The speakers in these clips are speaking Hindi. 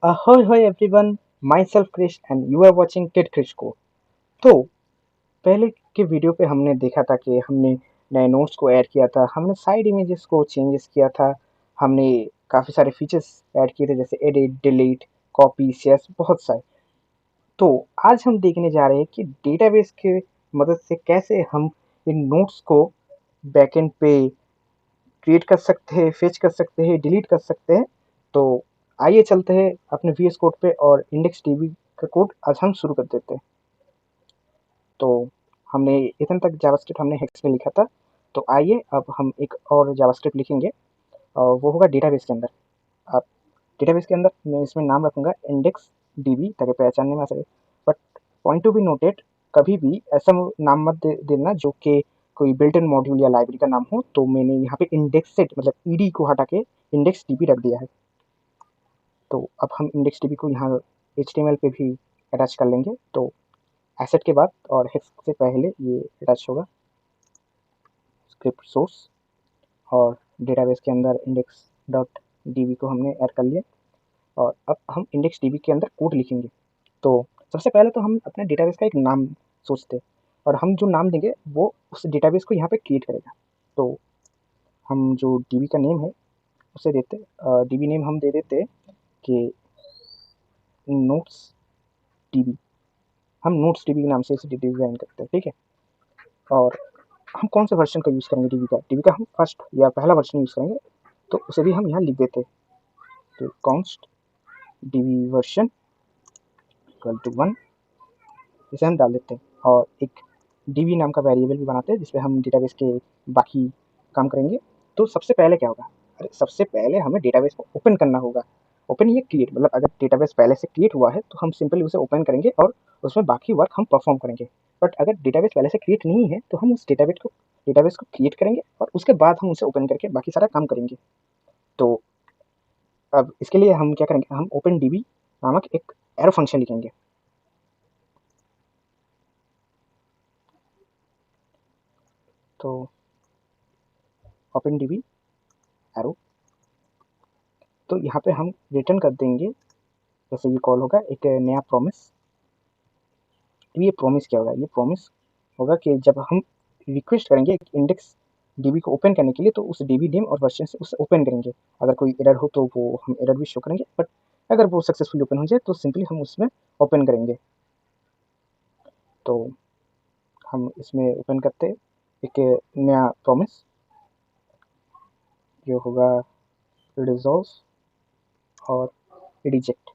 ahoy hoy everyone, myself Krish and you are watching Kid Krish को। तो पहले के वीडियो पे हमने देखा था कि हमने नए नोट्स को ऐड किया था, हमने साइड इमेजेस को चेंजेस किया था, हमने काफ़ी सारे फीचर्स ऐड किए थे जैसे एडिट, डिलीट, कॉपी, शेयर्स, बहुत सारे। तो आज हम देखने जा रहे हैं कि डेटाबेस के मदद से कैसे हम इन नोट्स को बैकएंड पे क्रिएट कर सकते हैं, फेच कर सकते हैं, डिलीट कर सकते हैं। तो आइए चलते हैं अपने वीएस कोड पे और इंडेक्स डीबी का कोड आज हम शुरू कर देते हैं। तो हमने इतने तक जावास्क्रिप्ट हमने हेक्स में लिखा था। तो आइए अब हम एक और जावास्क्रिप्ट लिखेंगे और वो होगा डेटाबेस के अंदर। अब डेटाबेस के अंदर मैं इसमें नाम रखूँगा इंडेक्स डीबी ताकि पहचानने में आ सके। But point to be noted, कभी भी ऐसा नाम मत देना जो कि कोई बिल्ट इन मॉड्यूल या लाइब्रेरी का नाम हो। तो मैंने यहाँ पे इंडेक्सेड मतलब ईडी को हटा के इंडेक्स डीबी रख दिया है। तो अब हम इंडेक्स डीबी को यहाँ HTML पे भी अटैच कर लेंगे। तो एसेट के बाद और हेक्स से पहले ये अटैच होगा स्क्रिप्ट सोर्स, और डेटाबेस के अंदर इंडेक्स डॉट डीबी को हमने ऐड कर लिया। और अब हम इंडेक्स डीबी के अंदर कोड लिखेंगे। तो सबसे पहले तो हम अपने डेटाबेस का एक नाम सोचते हैं और हम जो नाम देंगे वो उस डेटाबेस को यहाँ पे क्रिएट करेगा। तो हम जो डीबी का नेम है उसे देते, डीबी नेम हम दे देते कि नोट्स डीबी। हम नोट्स डीबी के नाम से इसे डिज़ाइन करते हैं, ठीक है। और हम कौन से वर्जन का यूज़ करेंगे डीबी का हम फर्स्ट या पहला वर्जन यूज़ करेंगे। तो उसे भी हम यहाँ लिख देते हैं। तो const DB version equal to 1, इसे हम डाल देते हैं। और एक डीबी नाम का वेरिएबल भी बनाते हैं जिसपे हम डेटाबेस के बाकी काम करेंगे। तो सबसे पहले क्या होगा, अरे सबसे पहले हमें डेटाबेस को ओपन करना होगा। ओपन ये क्रिएट, मतलब अगर डेटाबेस पहले से क्रिएट हुआ है तो हम सिंपली उसे ओपन करेंगे और उसमें बाकी वर्क हम परफॉर्म करेंगे। बट अगर डेटाबेस पहले से क्रिएट नहीं है तो हम उस डेटाबेस को क्रिएट करेंगे और उसके बाद हम उसे ओपन करके बाकी सारा काम करेंगे। तो अब इसके लिए हम क्या करेंगे, हम ओपन डीबी नामक एक एरो फंक्शन लिखेंगे। तो ओपन डीबी एरो, तो यहाँ पे हम रिटर्न कर देंगे, जैसे ये कॉल होगा एक नया प्रॉमिस। तो ये प्रॉमिस क्या होगा, ये प्रॉमिस होगा कि जब हम रिक्वेस्ट करेंगे एक इंडेक्स डीबी को ओपन करने के लिए तो उस डीबी नेम और वर्जन से उसे ओपन करेंगे। अगर कोई एरर हो तो वो हम एरर भी शो करेंगे, बट अगर वो सक्सेसफुली ओपन हो जाए तो सिंपली हम उसमें ओपन करेंगे। तो हम इसमें ओपन करते एक नया प्रॉमिस जो होगा रिजॉल्व और रिजेक्ट।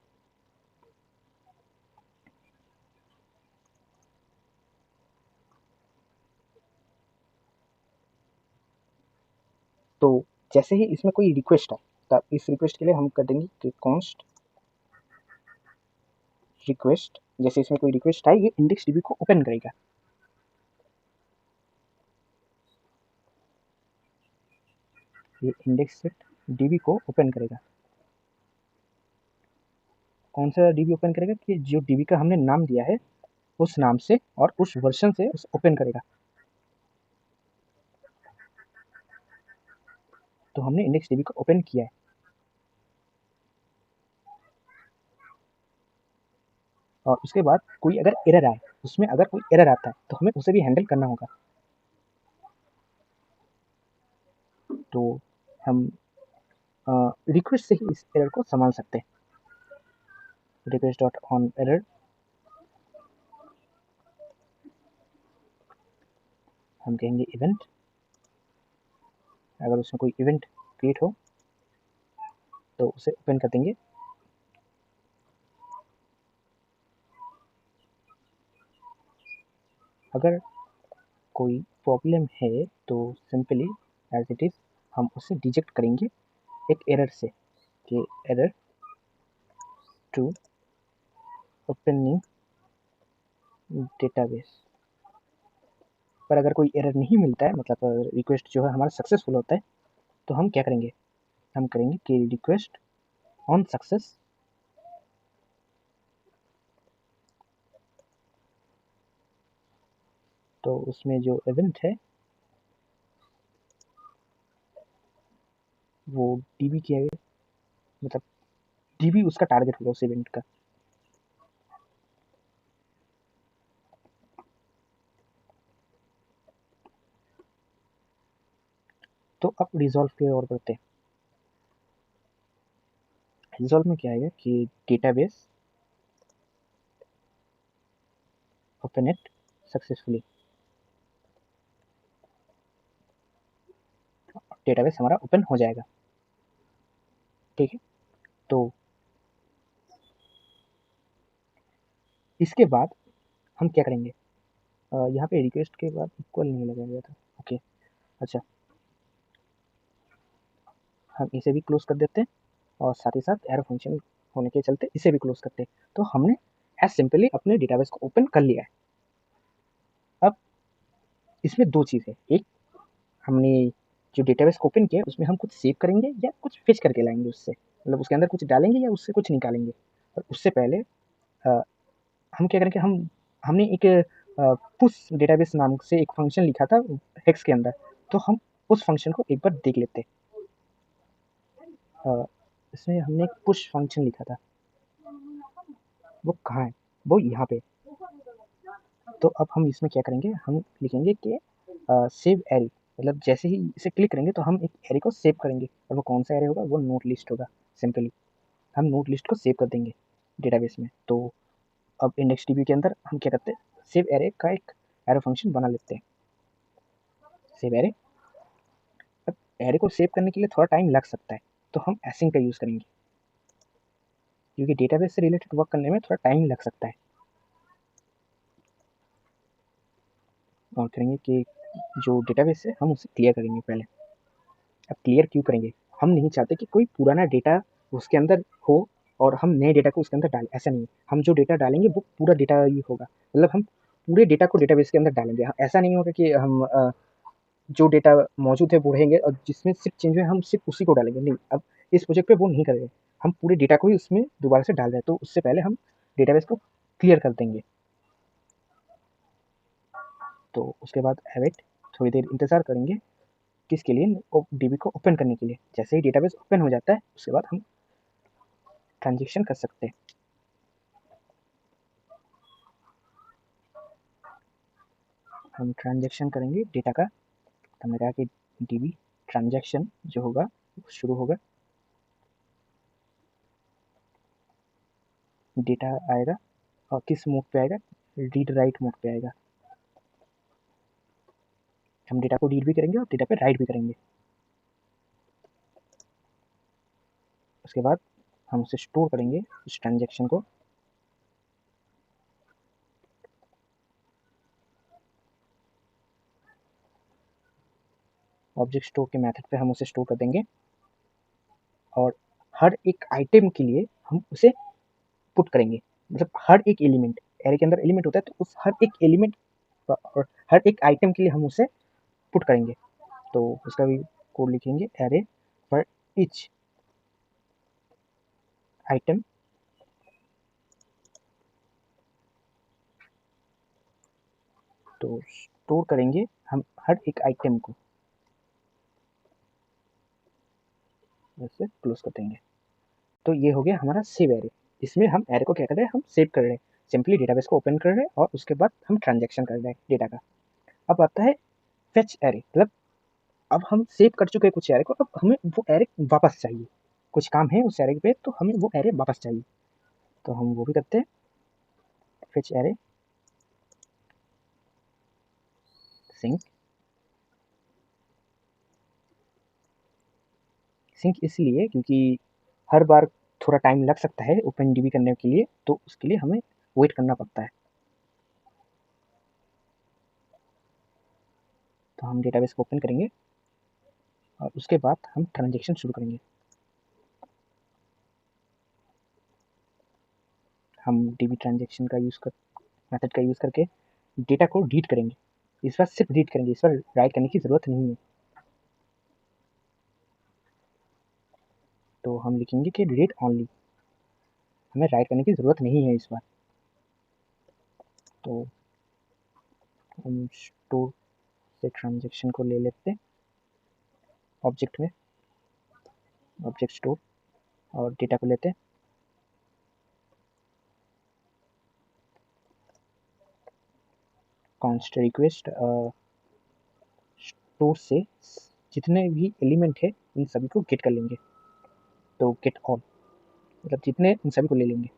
तो जैसे ही इसमें कोई रिक्वेस्ट है तब इस रिक्वेस्ट के लिए हम कर देंगे कि कॉन्स्ट रिक्वेस्ट। जैसे इसमें कोई रिक्वेस्ट आई ये इंडेक्स डीबी को ओपन करेगा। ये इंडेक्स डीबी को ओपन करेगा। कौन सा डीबी ओपन करेगा, कि जो डीबी का हमने नाम दिया है उस नाम से और उस वर्जन से उसे ओपन करेगा। तो हमने इंडेक्स डीबी को ओपन किया है। और उसके बाद कोई अगर एरर आए, उसमें अगर कोई एरर आता है तो हमें उसे भी हैंडल करना होगा। तो हम रिक्वेस्ट से ही इस एरर को संभाल सकते हैं। रिक्वेस्ट डॉट ऑन एरर, हम कहेंगे इवेंट। अगर उसमें कोई इवेंट क्रिएट हो तो उसे ओपन कर देंगे। अगर कोई प्रॉब्लम है तो सिंपली एज इट इज़ हम उसे डिजेक्ट करेंगे एक एरर से, कि एरर टू ओपनिंग डेटाबेस। पर अगर कोई एरर नहीं मिलता है, मतलब रिक्वेस्ट जो है हमारा सक्सेसफुल होता है, तो हम क्या करेंगे, हम करेंगे कि रिक्वेस्ट ऑन सक्सेस तो उसमें जो इवेंट है वो डीबी की, मतलब डीबी उसका टारगेट होगा उस इवेंट का। तो अब रिजॉल्व की ओर बढ़ते हैं। रिजॉल्व में क्या आएगा कि database open it successfully, database हमारा ओपन हो जाएगा। ठीक है, तो इसके बाद हम क्या करेंगे, यहाँ पे रिक्वेस्ट के बाद इक्वल नहीं लगाया गया था। ओके, अच्छा, हम इसे भी क्लोज कर देते हैं और साथ ही साथ एरो फंक्शन होने के चलते इसे भी क्लोज करते हैं। तो हमने एज सिंपली अपने डेटाबेस को ओपन कर लिया है। अब इसमें दो चीज़ है, एक हमने जो डेटाबेस को ओपन किया उसमें हम कुछ सेव करेंगे या कुछ फिच करके लाएंगे उससे, मतलब उसके अंदर कुछ डालेंगे या उससे कुछ निकालेंगे। और उससे पहले हम क्या करेंगे, हमने एक पुश डेटाबेस नाम से एक फंक्शन लिखा था हेक्स के अंदर, तो हम उस फंक्शन को एक बार देख लेते हैं। इसमें हमने एक पुश फंक्शन लिखा था, वो कहाँ है, वो यहाँ पे। तो अब हम इसमें क्या करेंगे, हम लिखेंगे कि सेव एरे, मतलब जैसे ही इसे क्लिक करेंगे तो हम एक एरे को सेव करेंगे, और वो कौन सा एरे होगा, वो नोट लिस्ट होगा। सिंपली हम नोट लिस्ट को सेव कर देंगे डेटाबेस में। तो अब इंडेक्स डीबी के अंदर हम क्या करते हैं, सेव एरे का एक एरो फंक्शन बना लेते हैं। सेव एरे, अब एरे को सेव करने के लिए थोड़ा टाइम लग सकता है, तो हम एसिंग का यूज़ करेंगे, क्योंकि डेटाबेस से रिलेटेड वर्क करने में थोड़ा टाइम लग सकता है। और करेंगे कि जो डेटाबेस है हम उसे क्लियर करेंगे पहले। अब क्लियर क्यों करेंगे, हम नहीं चाहते कि कोई पुराना डेटा उसके अंदर हो और हम नए डेटा को उसके अंदर डालें, ऐसा नहीं है। हम जो डेटा डालेंगे वो पूरा डेटा ही होगा, मतलब हम पूरे डेटा को डेटाबेस के अंदर डालेंगे। ऐसा नहीं होगा कि हम जो डेटा मौजूद है वो रहेंगे और जिसमें सिर्फ चेंज हुए हम सिर्फ उसी को डालेंगे, नहीं। अब इस प्रोजेक्ट पे वो नहीं करेंगे, हम पूरे डेटा को ही उसमें दोबारा से डाल रहे हैं, तो उससे पहले हम डेटाबेस को क्लियर कर देंगे। तो उसके बाद अवेट, थोड़ी देर इंतज़ार करेंगे, किसके लिए, डीबी को ओपन करने के लिए। जैसे ही डेटाबेस ओपन हो जाता है उसके बाद हम ट्रांजेक्शन कर सकते हैं। हम ट्रांजेक्शन करेंगे डेटा का, तो हमने कहा कि डीबी ट्रांजेक्शन जो होगा शुरू होगा, डेटा आएगा और किस मोड पे आएगा, रीड राइट मोड पे आएगा। हम डेटा को रीड भी करेंगे और डेटा पे राइट भी करेंगे। उसके बाद हम उसे स्टोर करेंगे उस ट्रांजेक्शन को। ऑब्जेक्ट स्टोर के मेथड पे हम उसे स्टोर कर देंगे, और हर एक आइटम के लिए हम उसे पुट करेंगे, मतलब हर एक एलिमेंट, एरे के अंदर एलिमेंट होता है तो उस हर एक एलिमेंट और हर एक आइटम के लिए हम उसे पुट करेंगे। तो उसका भी कोड लिखेंगे, एरे फॉर ईच आइटम, तो स्टोर करेंगे हम हर एक आइटम को, वैसे क्लोज कर देंगे। तो ये हो गया हमारा सेव एरे। इसमें हम एरे को क्या कर रहे हैं, हम सेव कर रहे हैं, सिंपली डेटाबेस को ओपन कर रहे हैं और उसके बाद हम ट्रांजेक्शन कर रहे हैं डेटा का। अब आता है फेच एरे, मतलब अब हम सेव कर चुके हैं कुछ एरे को, अब हमें वो एरे वापस चाहिए, कुछ काम है उस एरे पे तो हमें वो एरे वापस चाहिए। तो हम वो भी करते हैं, फेच एरे सिंक। सिंक इसलिए क्योंकि हर बार थोड़ा टाइम लग सकता है ओपन डीबी करने के लिए, तो उसके लिए हमें वेट करना पड़ता है। तो हम डेटाबेस को ओपन करेंगे और उसके बाद हम ट्रांजेक्शन शुरू करेंगे। हम डीबी ट्रांजेक्शन का यूज़ कर मेथड का यूज़ करके डेटा को रीड करेंगे। इस बार सिर्फ रीड करेंगे, इस बार राइट करने की ज़रूरत नहीं है। तो हम लिखेंगे कि रीड ओनली, हमें राइट करने की ज़रूरत नहीं है इस बार। तो हम स्टोर से ट्रांजेक्शन को ले लेते हैं ऑब्जेक्ट में, ऑब्जेक्ट स्टोर, और डेटा को लेते हैं। कॉन्स्ट रिक्वेस्ट स्टोर से जितने भी एलिमेंट है इन सभी को गेट कर लेंगे। तो गेट ऑल मतलब जितने उन सभी को ले लेंगे।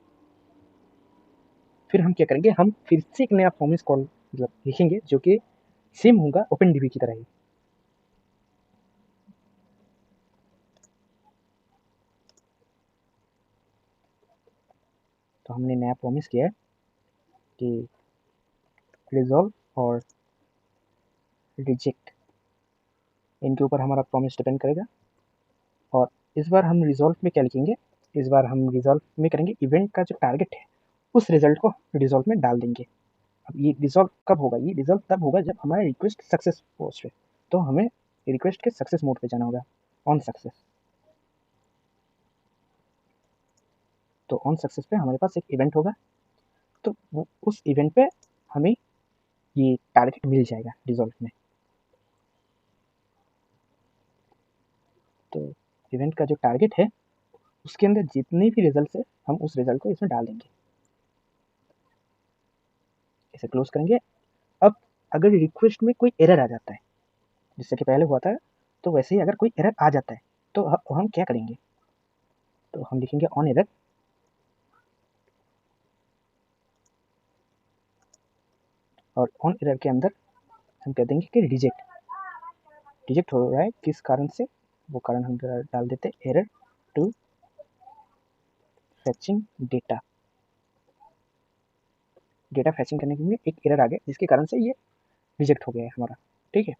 फिर हम क्या करेंगे, हम फिर से एक नया प्रॉमिस कॉल मतलब लिखेंगे जो कि सेम होगा ओपनडीबी की तरह ही। तो हमने नया प्रॉमिस किया है कि रिजॉल्व और रिजेक्ट इनके ऊपर हमारा प्रॉमिस डिपेंड करेगा। और इस बार हम रिजॉल्व में क्या लिखेंगे, इस बार हम रिजॉल्व में करेंगे इवेंट का जो टारगेट है उस रिजल्ट को रिजॉल्व में डाल देंगे। अब ये रिजॉल्व कब होगा, ये रिजॉल्व तब होगा जब हमारा रिक्वेस्ट सक्सेस पोस्ट है। तो हमें रिक्वेस्ट के सक्सेस मोड पे जाना होगा, ऑन सक्सेस। तो ऑन सक्सेस पे हमारे पास एक इवेंट होगा, तो वो उस इवेंट पे हमें ये टारगेट मिल जाएगा रिजॉल्व में। तो इवेंट का जो टारगेट है उसके अंदर जितने भी रिजल्ट है हम उस रिजल्ट को इसमें डाल देंगे। इसे क्लोज करेंगे। अब अगर रिक्वेस्ट में कोई एरर आ जाता है जिससे कि पहले हुआ था, तो वैसे ही अगर कोई एरर आ जाता है तो हम क्या करेंगे, तो हम लिखेंगे ऑन एरर। और ऑन एरर के अंदर हम कह देंगे कि रिजेक्ट हो रहा है, किस कारण से, वो कारण हम डाल देते हैं error to fetching data. Data fetching करने के लिए एक एरर आ गया जिसके कारण से ये रिजेक्ट हो गया है हमारा। ठीक है,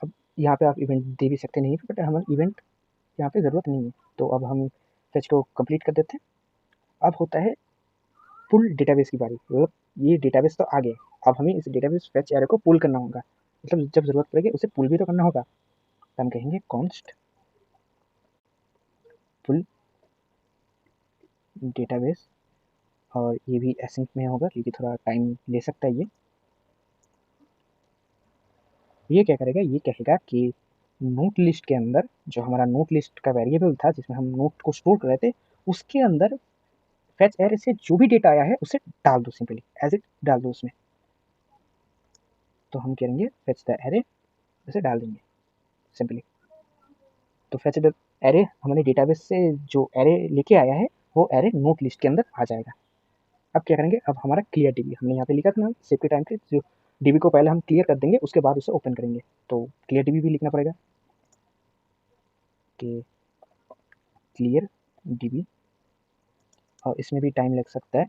अब यहाँ पे आप इवेंट दे भी सकते नहीं, बट हमें इवेंट यहाँ पे ज़रूरत नहीं है। तो अब हम फैच को कंप्लीट कर देते हैं। अब होता है पुल डेटाबेस की बारी। मतलब ये डेटाबेस तो आ गया, अब हमें इस डेटाबेस फैच एरर को पुल करना होगा, मतलब जब ज़रूरत पड़ेगी उसे पुल भी तो करना होगा। तो हम कहेंगे कॉन्स्ट पुल डेटाबेस, और ये भी एसिंक में होगा क्योंकि थोड़ा टाइम ले सकता है। ये क्या करेगा, ये कहेगा कि नोट लिस्ट के अंदर जो हमारा नोट लिस्ट का वेरिएबल था जिसमें हम नोट को स्टोर कर रहे थे, उसके अंदर फैच एरे से जो भी डेटा आया है उसे डाल दो, सिंपली एज इट डाल दो उसमें। तो हम करेंगे फैच द एरे, उसे डाल देंगे सिंपली। तो फैच द एरे हमारे डेटाबेस से जो एरे लेके आया है वो एरे नोट लिस्ट के अंदर आ जाएगा। अब क्या करेंगे, अब हमारा क्लियर डीबी हमने यहाँ पे लिखा था ना सेव के टाइम पे, जो डीबी को पहले हम क्लियर कर देंगे उसके बाद उसे ओपन करेंगे। तो क्लियर डीबी भी लिखना पड़ेगा कि क्लियर डीबी, और इसमें भी टाइम लग सकता है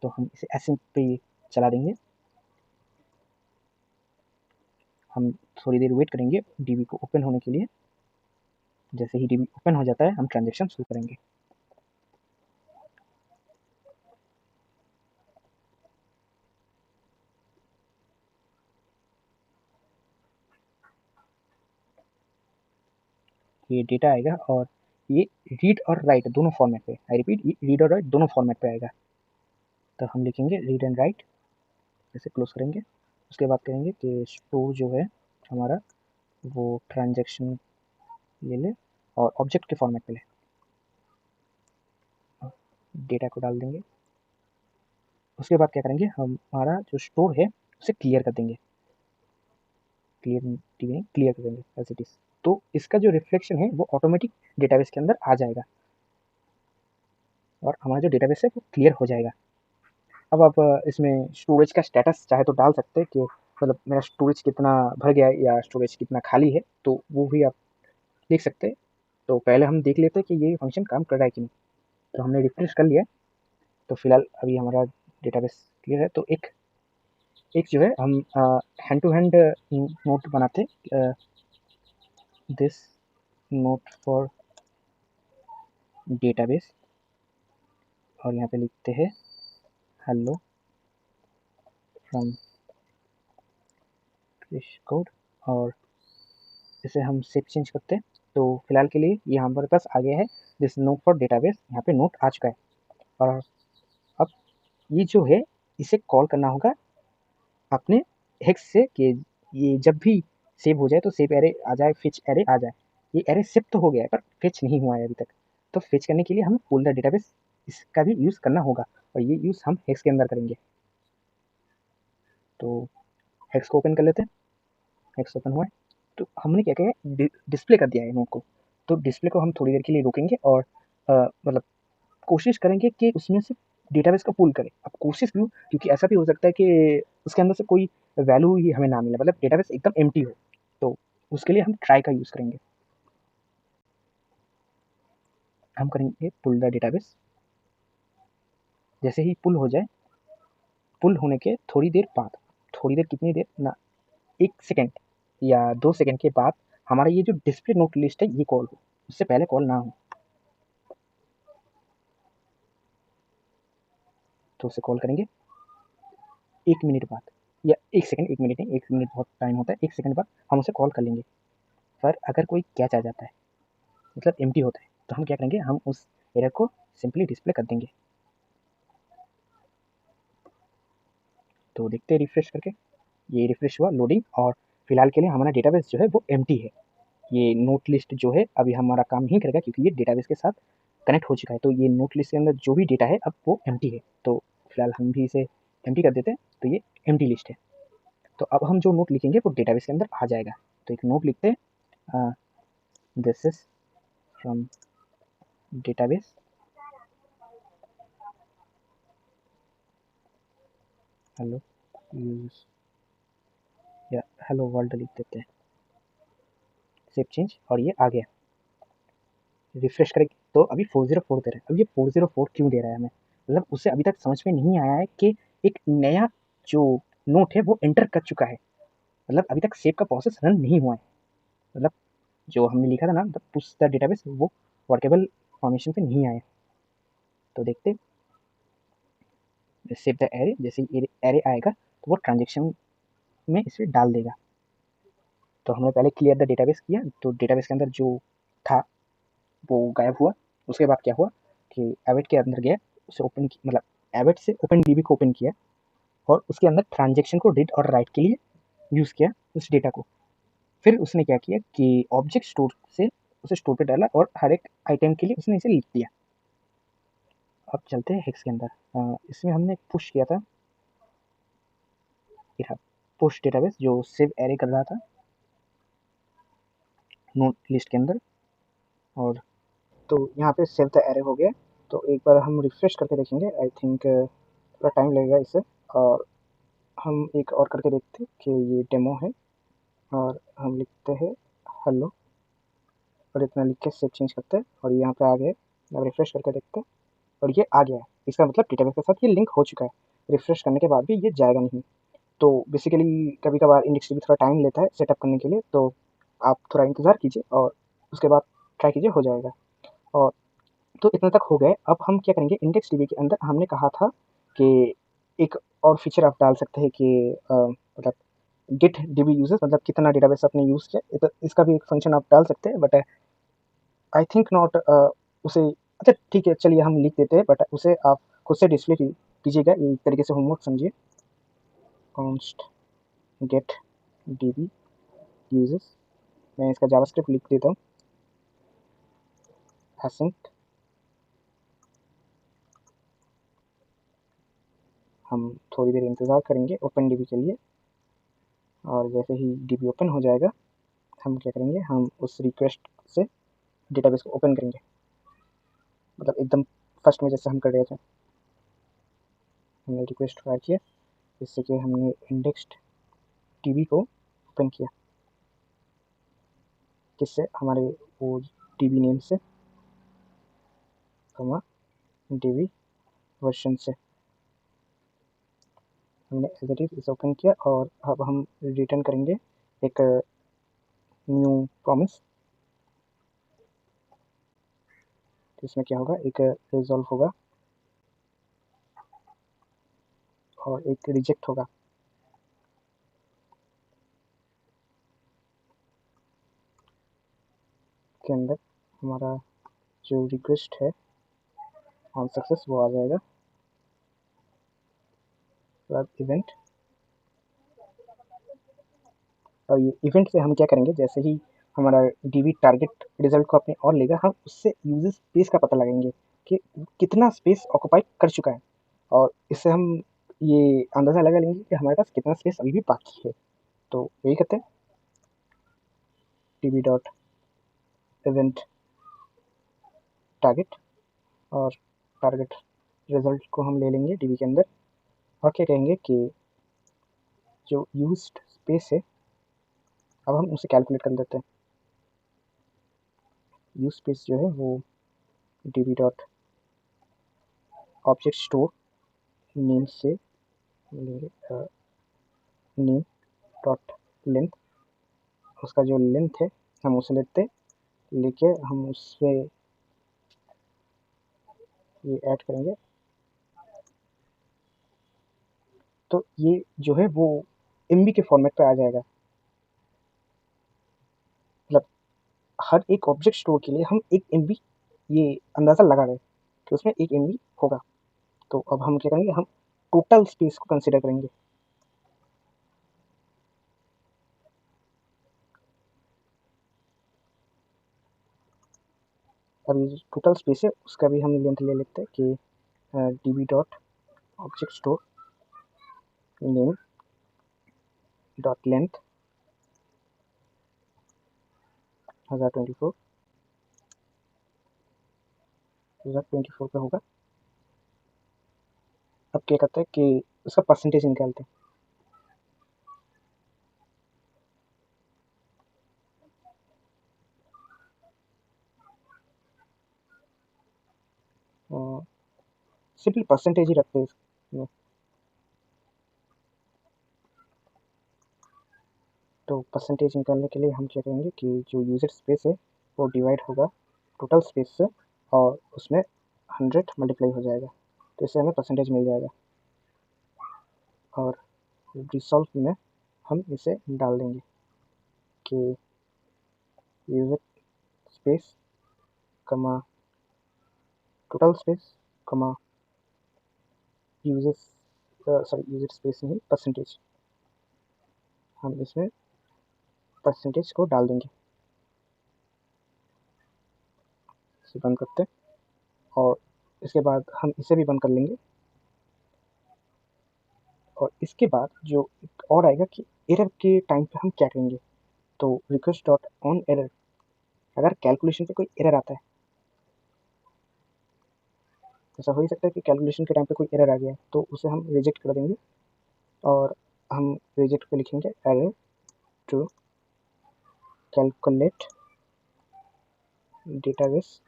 तो हम इसे एसिंक पे चला देंगे। हम थोड़ी देर वेट करेंगे डीबी को ओपन होने के लिए। जैसे ही डीबी ओपन हो जाता है हम ट्रांजेक्शन शुरू करेंगे। ये डेटा आएगा और ये रीड और राइट दोनों फॉर्मेट पे, आई रिपीट, ये रीड और राइट दोनों फॉर्मेट पे आएगा। तो हम लिखेंगे रीड एंड राइट, इसे क्लोज करेंगे। उसके बाद करेंगे कि स्टोर जो है हमारा वो ट्रांजेक्शन ले ले और ऑब्जेक्ट के फॉर्मेट पे ले, डेटा को डाल देंगे। उसके बाद क्या करेंगे, हमारा जो स्टोर है उसे क्लियर कर देंगे, क्लियर कर देंगे एज इट इज। तो इसका जो रिफ्लेक्शन है वो ऑटोमेटिक डेटाबेस के अंदर आ जाएगा और हमारा जो डेटाबेस है वो क्लियर हो जाएगा। अब आप इसमें स्टोरेज का स्टेटस चाहे तो डाल सकते हैं कि मतलब मेरा स्टोरेज कितना भर गया है या स्टोरेज कितना खाली है, तो वो भी आप देख सकते हैं। तो पहले हम देख लेते हैं कि ये फंक्शन काम कर रहा है कि नहीं। तो हमने रिफ्रेश कर लिया, तो फिलहाल अभी हमारा डेटाबेस क्लियर है। तो एक एक जो है हम हैंड टू हैंड नोट बनाते, दिस नोट फॉर डेटाबेस, और यहाँ पे लिखते हैं हेलो फ्रॉम क्रिश कोड, और इसे हम सेव चेंज करते हैं। तो फिलहाल के लिए ये हमारे पास आ गया है दिस नोट फॉर डेटाबेस, यहाँ पे नोट आ चुका है। और अब ये जो है इसे कॉल करना होगा अपने हेक्स से कि ये जब भी सेव हो जाए तो सेव एरे आ जाए, फिच एरे आ जाए। ये एरे सेव तो हो गया है पर फिच नहीं हुआ है अभी तक। तो फिच करने के लिए हमें पुल द डेटाबेस इसका भी यूज़ करना होगा, और ये यूज़ हम हेक्स के अंदर करेंगे। तो हेक्स को ओपन कर लेते हैं। हेक्स ओपन हुआ है, तो हमने क्या किया, डिस्प्ले कर दिया है नोट को। तो डिस्प्ले को हम थोड़ी देर के लिए रोकेंगे और मतलब कोशिश करेंगे कि उसमें से डेटाबेस को पुल करें। अब कोशिश क्यों, क्योंकि ऐसा भी हो सकता है कि उसके अंदर से कोई वैल्यू ही हमें ना मिले, मतलब डेटाबेस एकदम एम्प्टी हो। तो उसके लिए हम ट्राई का यूज़ करेंगे। हम करेंगे पुल द डेटाबेस। जैसे ही पुल हो जाए, पुल होने के थोड़ी देर बाद, थोड़ी देर कितनी देर ना, 1 सेकंड या 2 सेकंड के बाद हमारा ये जो डिस्प्ले नोट लिस्ट है ये कॉल हो, उससे पहले कॉल ना हो। तो उसे कॉल करेंगे 1 मिनट बाद, या 1 सेकंड, 1 मिनट नहीं, 1 मिनट बहुत टाइम होता है, 1 सेकंड बाद हम उसे कॉल कर लेंगे। पर अगर कोई कैच आ जाता है, मतलब एम्प्टी होता है, तो हम क्या करेंगे, हम उस एरर को सिंपली डिस्प्ले कर देंगे। तो देखते हैं रिफ्रेश करके, ये रिफ्रेश हुआ, लोडिंग, और फिलहाल के लिए हमारा डेटाबेस जो है वो एम्प्टी है। ये नोट लिस्ट जो है अभी हमारा काम नहीं करेगा, क्योंकि ये डेटाबेस के साथ कनेक्ट हो चुका है। तो ये नोट लिस्ट के अंदर जो भी डेटा है अब वो एम्प्टी है। तो फिलहाल हम भी इसे एम्प्टी कर देते हैं। तो ये एम्प्टी लिस्ट है। तो अब हम जो नोट लिखेंगे वो डेटाबेस के अंदर आ जाएगा। तो एक नोट लिखते हैं, this is from database, hello use, या हेलो वर्ल्ड लिख देते हैं, सेव चेंज, और ये आ गया। रिफ्रेश करेंगे तो अभी 404 दे रहा है। अब ये 404 क्यों दे रहा है हमें, मतलब उसे अभी तक समझ में नहीं आया है कि एक नया जो नोट है वो एंटर कर चुका है, मतलब अभी तक सेव का प्रोसेस रन नहीं हुआ है। मतलब जो हमने लिखा था ना, द पुश द डेटाबेस, वो वर्केबल फॉर्मेशन पे नहीं आया। तो देखते सेव द एरे, जैसे ही एरे आएगा तो वो ट्रांजेक्शन में इसे डाल देगा। तो हमने पहले क्लियर द डेटाबेस किया, तो डेटाबेस के अंदर जो था वो गायब हुआ। उसके बाद क्या हुआ कि एवेट के अंदर गया, उसे ओपन, मतलब एवेट से ओपन डीबी को ओपन किया, और उसके अंदर ट्रांजेक्शन को रीड और राइट के लिए यूज़ किया उस डेटा को। फिर उसने क्या किया कि ऑब्जेक्ट स्टोर से उसे स्टोर पे डाला, और हर एक आइटम के लिए उसने इसे लिख दिया। अब चलते हैं हेक्स के अंदर। इसमें हमने पुश किया था, पुश डेटाबेस जो सेव एरे कर रहा था नोट लिस्ट के अंदर। और तो यहाँ पे सेव द एरे हो गया। तो एक बार हम रिफ्रेश करके देखेंगे, आई थिंक थोड़ा टाइम लगेगा इससे। और हम एक और करके देखते हैं कि ये डेमो है, और हम लिखते हैं हेलो, और इतना लिख के सेव चेंज करते हैं, और यहाँ पे आ गए। अब रिफ्रेश करके देखते हैं, और ये आ गया है। इसका मतलब डेटाबेस के साथ ये लिंक हो चुका है। रिफ्रेश करने के बाद भी ये जाएगा नहीं। तो बेसिकली कभी कभार इंडेक्स भी थोड़ा टाइम लेता है सेटअप करने के लिए, तो आप थोड़ा इंतज़ार कीजिए और उसके बाद ट्राई कीजिए, हो जाएगा। और तो इतना तक हो गए। अब हम क्या करेंगे, इंडेक्स डीबी के अंदर हमने कहा था कि एक और फीचर आप डाल सकते हैं कि मतलब गेट डीबी यूजर्स, मतलब कितना डेटाबेस आपने यूज़ किया, इसका भी एक फंक्शन आप डाल सकते हैं। बट आई थिंक नॉट उसे, अच्छा ठीक है, चलिए हम लिख देते हैं, बट उसे आप खुद से डिस्प्ले कीजिएगा, ये एक तरीके से होमवर्क समझिए। कॉन्स्ट गेट डीबी यूजर्स, मैं इसका जावास्क्रिप्ट लिख देता हूँ, async, हम थोड़ी देर इंतज़ार करेंगे ओपन डीबी के लिए। और जैसे ही डीबी ओपन हो जाएगा, हम क्या करेंगे, हम उस रिक्वेस्ट से डेटाबेस को ओपन करेंगे, मतलब एकदम फर्स्ट में जैसे हम कर रहे थे। हमने रिक्वेस्ट फायर किया, जिससे कि हमने इंडेक्स्ड डीबी को ओपन किया, किससे, हमारे वो डीबी नेम से, डीबी वर्जन से हमने एज इट इज ओपन किया। और अब हम रिटर्न करेंगे एक न्यू प्रॉमिस। तो इसमें क्या होगा, एक रिजॉल्व होगा और एक रिजेक्ट होगा। के अंदर हमारा जो रिक्वेस्ट है ऑन सक्सेस वो आ जाएगा। अब इवेंट, और ये इवेंट से हम क्या करेंगे, जैसे ही हमारा डीबी टारगेट रिजल्ट को अपने और लेगा, हम उससे यूजर स्पेस का पता लगाएंगे कि कितना स्पेस ऑक्यूपाई कर चुका है। और इससे हम ये अंदाज़ा लगा लेंगे कि हमारे पास कितना स्पेस अभी भी बाकी है। तो यही करते हैं, db डॉट इवेंट टारगेट, और टारगेट रिजल्ट को हम ले लेंगे db के अंदर, और क्या कहेंगे कि जो यूज्ड स्पेस है अब हम उसे कैलकुलेट कर देते हैं। यूज स्पेस जो है वो db dot object store name से लेंगे, नेम डॉट लेंथ, उसका जो लेंथ है हम उसे लेते लेके हम उससे ये ऐड करेंगे। तो ये जो है वो एमबी के फॉर्मेट पे आ जाएगा। मतलब हर एक ऑब्जेक्ट स्टोर के लिए हम 1 एमबी ये अंदाज़ा लगा रहे हैं कि उसमें 1 एमबी होगा। तो अब हम क्या करेंगे, हम टोटल स्पेस को कंसिडर करेंगे। अब ये जो टोटल स्पेस है उसका भी हम लेंथ ले लेते हैं कि db dot object store name dot length 1024 का होगा। अब क्या करते हैं कि उसका परसेंटेज निकालते हैं, सिंपली परसेंटेज ही रखते हैं इसमें। तो परसेंटेज निकालने के लिए हम क्या करेंगे कि जो यूजर स्पेस है वो डिवाइड होगा टोटल स्पेस से, और उसमें 100 मल्टीप्लाई हो जाएगा, तो इससे हमें परसेंटेज मिल जाएगा। और रिजॉल्व में हम इसे डाल देंगे कि यूजर स्पेस कमा टोटल स्पेस कमा यूजर्स यूजर स्पेस नहीं परसेंटेज, हम इसमें परसेंटेज को डाल देंगे। इसे बंद करते हैं और इसके बाद हम इसे भी बंद कर लेंगे। और इसके बाद जो एक और आएगा कि एरर के टाइम पे हम क्या करेंगे। तो रिक्वेस्ट डॉट ऑन एरर, अगर कैलकुलेशन पे कोई एरर आता है, ऐसा हो ही सकता है कि कैलकुलेशन के टाइम पे कोई एरर आ गया तो उसे हम रिजेक्ट कर देंगे, और हम रिजेक्ट पे लिखेंगे error to calculate database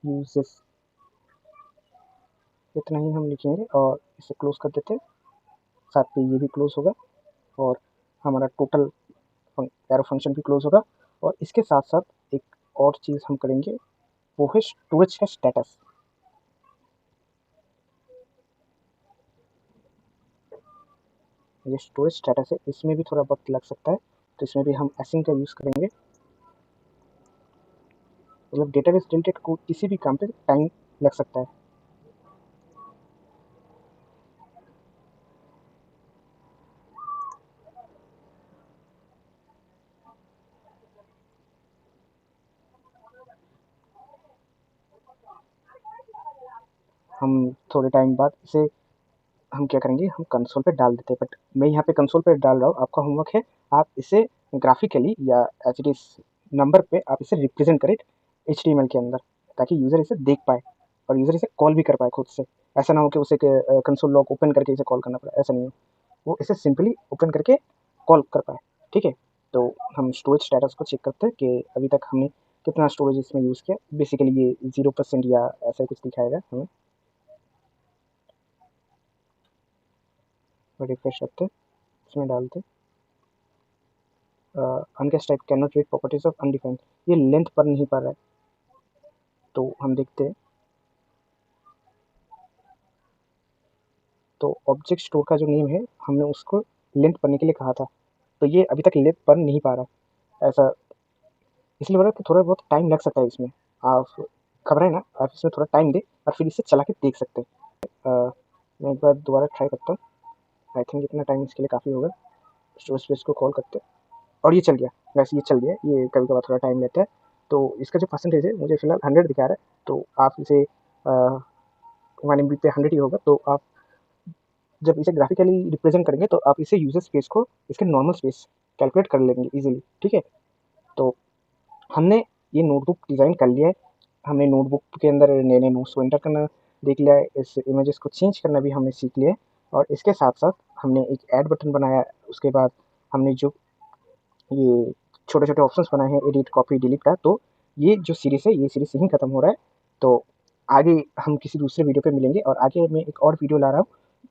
uses, इतना ही हम लिखेंगे और इसे क्लोज कर देते हैं। साथ में ये भी क्लोज होगा और हमारा टोटल एरो फंक्शन भी क्लोज होगा। और इसके साथ साथ एक और चीज़ हम करेंगे, वो है स्टोरेज का स्टेटस। ये स्टोरेज स्टेटस है, इसमें भी थोड़ा वक्त लग सकता है, तो इसमें भी हम एसिंग का यूज़ करेंगे। मतलब डेटाबेस रिलेटेड को किसी भी काम पे टाइम लग सकता है। हम थोड़े टाइम बाद इसे हम क्या करेंगे, हम कंसोल पे डाल देते हैं। बट मैं यहाँ पे कंसोल पे डाल रहा हूँ, आपका होमवर्क है आप इसे ग्राफिकली या एच डी नंबर पे आप इसे रिप्रेजेंट करें HTML के अंदर, ताकि यूज़र इसे देख पाए और यूज़र इसे कॉल भी कर पाए खुद से। ऐसा ना हो कि उसे कंसोल लॉग ओपन करके इसे कॉल करना पड़े, ऐसा नहीं हो, वो इसे सिंपली ओपन करके कॉल कर पाए। ठीक है, तो हम स्टोरेज स्टेटस को चेक करते हैं कि अभी तक हमने कितना स्टोरेज इसमें यूज़ किया। बेसिकली ये 0% या ऐसा कुछ दिखाएगा हमें। रिफ्रेश करते इसमें डालते uncaught type can not read properties of undefined, ये लेंथ पर नहीं पा रहा है। तो हम देखते हैं, तो ऑब्जेक्ट स्टोर का जो नेम है हमने उसको लेंथ पढ़ने के लिए कहा था, तो ये अभी तक लेंथ पढ़ नहीं पा रहा। ऐसा इसलिए बोला कि थोड़ा बहुत टाइम लग सकता है इसमें, आप घबराए ना, आप इसमें थोड़ा टाइम दें और फिर इसे चला के देख सकते हैं। मैं एक बार दोबारा ट्राई करता हूँ, आई थिंक इतना टाइम इसके लिए काफ़ी होगा। स्टोर स्पेस को कॉल करते हैं और ये चल गया। वैसे ये चल गया, ये कभी कभार थोड़ा टाइम लेता है। तो इसका जो परसेंटेज है मुझे फिलहाल 100 दिखा रहा है, तो आप इसे 1 MB पे 100 ही होगा, तो आप जब इसे ग्राफिकली रिप्रेजेंट करेंगे तो आप इसे यूजर स्पेस को इसके नॉर्मल स्पेस कैलकुलेट कर लेंगे इजीली, ठीक है। तो हमने ये नोटबुक डिज़ाइन कर लिया है, हमने नोटबुक के अंदर नए-नए नोट्स को एंटर करना देख लिया है, इस इमेजेस को चेंज करना भी हमने सीख लिया है और इसके साथ-साथ हमने एक ऐड बटन बनाया है। उसके बाद हमने जो ये छोटे-छोटे ऑप्शंस बनाए हैं एडिट, कॉपी, डिलीट का, तो ये जो सीरीज़ है, ये सीरीज़ यहीं खत्म हो रहा है। तो आगे हम किसी दूसरे वीडियो पे मिलेंगे और आगे मैं एक और वीडियो ला रहा हूँ,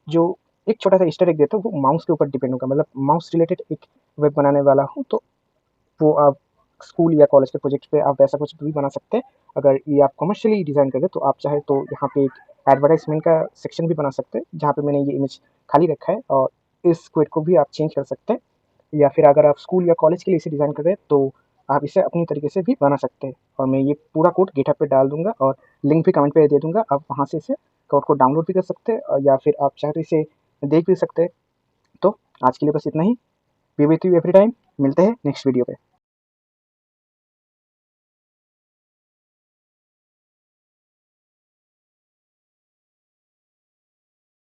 जो एक छोटा-सा ईस्टर एग देता हूँ, वो माउस के ऊपर डिपेंड होगा, मतलब माउस रिलेटेड एक वेब बनाने वाला हूँ, तो वो आप स्कूल या कॉलेज के प्रोजेक्ट पे आप वैसा कुछ भी बना सकते हैं। अगर ये आप कमर्शियली डिज़ाइन कर रहे हैं, तो आप चाहें तो यहाँ पे एक एडवर्टाइज़मेंट का सेक्शन भी बना सकते हैं, जहाँ पे मैंने ये इमेज खाली रखा है और इस क्विट को भी आप चेंज कर सकते हैं। या फिर अगर आप स्कूल या कॉलेज के लिए इसे डिज़ाइन कर रहे हैं, तो आप इसे अपनी तरीके से भी बना सकते हैं और मैं ये पूरा कोड गिटहब पे डाल दूँगा और लिंक भी कमेंट पे दे दूँगा। आप वहाँ से इसे कोड को डाउनलोड भी कर सकते हैं या फिर आप चाहें तो इसे देख भी सकते हैं। तो आज के लिए बस इतना ही। Be with you every time. मिलते हैं नेक्स्ट वीडियो पे।